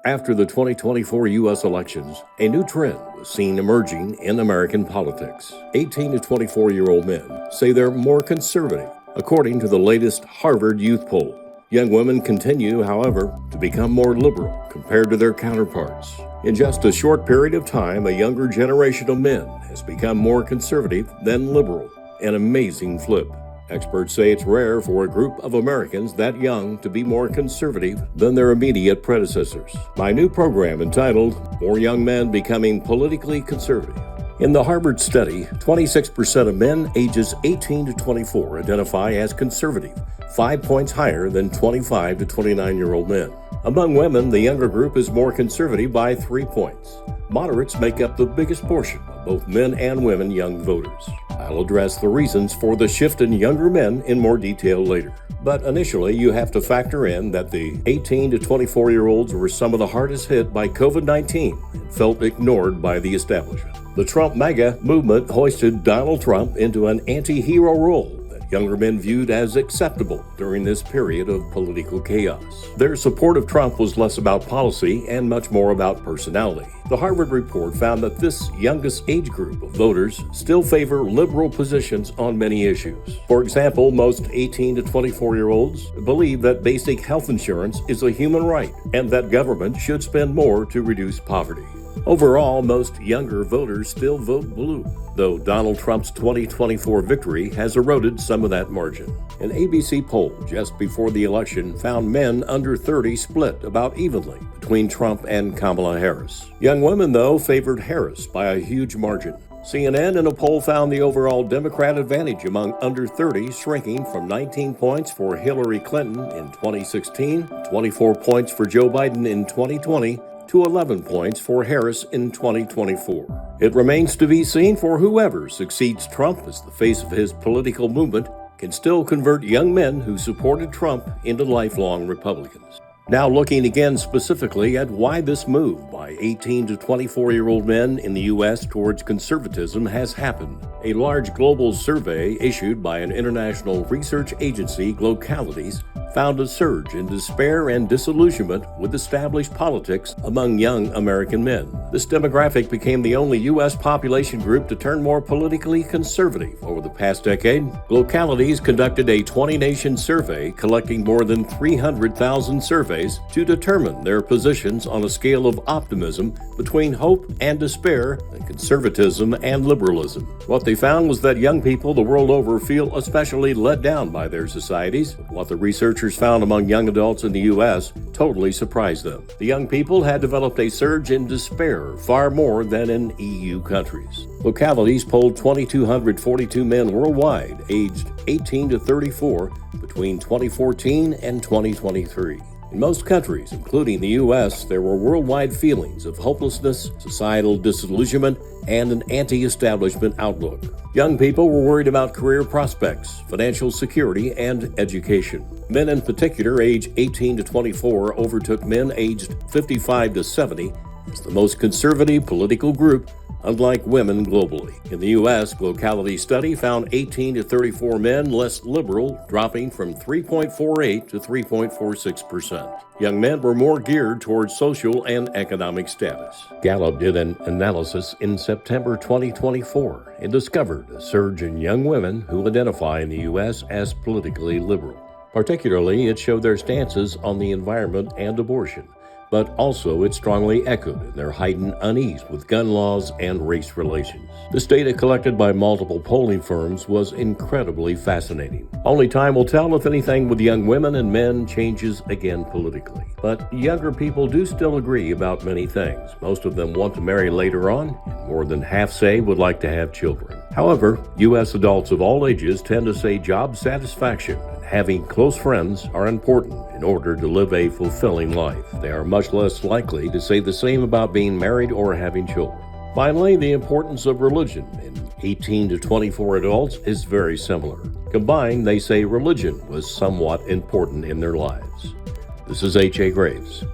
After the 2024 U.S. elections, a new trend was seen emerging in American politics. 18 to 24-year-old men say they're more conservative, according to the latest Harvard Youth Poll. Young women continue, however, to become more liberal compared to their counterparts. In just a short period of time, a younger generation of men has become more conservative than liberal. An amazing flip. Experts say it's rare for a group of Americans that young to be more conservative than their immediate predecessors. My new program entitled More Young Men Becoming Politically Conservative. In the Harvard study, 26% of men ages 18 to 24 identify as conservative, 5 points higher than 25 to 29-year-old men. Among women, the younger group is more conservative by 3 points. Moderates make up the biggest portion of both men and women young voters. I'll address the reasons for the shift in younger men in more detail later. But initially, you have to factor in that the 18 to 24-year-olds were some of the hardest hit by COVID-19 and felt ignored by the establishment. The Trump MAGA movement hoisted Donald Trump into an anti-hero role that younger men viewed as acceptable during this period of political chaos. Their support of Trump was less about policy and much more about personality. The Harvard report found that this youngest age group of voters still favor liberal positions on many issues. For example, most 18 to 24-year-olds believe that basic health insurance is a human right and that government should spend more to reduce poverty. Overall, most younger voters still vote blue, though Donald Trump's 2024 victory has eroded some of that margin. An ABC poll just before the election found men under 30 split about evenly between Trump and Kamala Harris. Young women, though, favored Harris by a huge margin. CNN in a poll found the overall Democrat advantage among under 30 shrinking from 19 points for Hillary Clinton in 2016, 24 points for Joe Biden in 2020, to 11 points for Harris in 2024. It remains to be seen for whoever succeeds Trump as the face of his political movement can still convert young men who supported Trump into lifelong Republicans. Now looking again specifically at why this move by 18 to 24-year-old men in the U.S. towards conservatism has happened. A large global survey issued by an international research agency, Localities, found a surge in despair and disillusionment with established politics among young American men. This demographic became the only U.S. population group to turn more politically conservative over the past decade. Localities conducted a 20-nation survey collecting more than 300,000 surveys to determine their positions on a scale of optimism between hope and despair and conservatism and liberalism. What they found was that young people the world over feel especially let down by their societies. What the researchers found among young adults in the U.S. totally surprised them. The young people had developed a surge in despair far more than in EU countries. Localities polled 2,242 men worldwide aged 18 to 34 between 2014 and 2023. In most countries, including the U.S., there were worldwide feelings of hopelessness, societal disillusionment, and an anti-establishment outlook. Young people were worried about career prospects, financial security, and education. Men in particular, age 18 to 24, overtook men aged 55 to 70 as the most conservative political group, unlike women globally. In the U.S., Locality study found 18 to 34 men less liberal, dropping from 3.48 to 3.46%. Young men were more geared towards social and economic status. Gallup did an analysis in September 2024 and discovered a surge in young women who identify in the U.S. as politically liberal. Particularly, it showed their stances on the environment and abortion, but also it strongly echoed in their heightened unease with gun laws and race relations. This data collected by multiple polling firms was incredibly fascinating. Only time will tell if anything with young women and men changes again politically. But younger people do still agree about many things. Most of them want to marry later on, and more than half say would like to have children. However, U.S. adults of all ages tend to say job satisfaction and having close friends are important in order to live a fulfilling life. They are much less likely to say the same about being married or having children. Finally, the importance of religion in 18 to 24 adults is very similar. Combined, they say religion was somewhat important in their lives. This is H.A. Graves.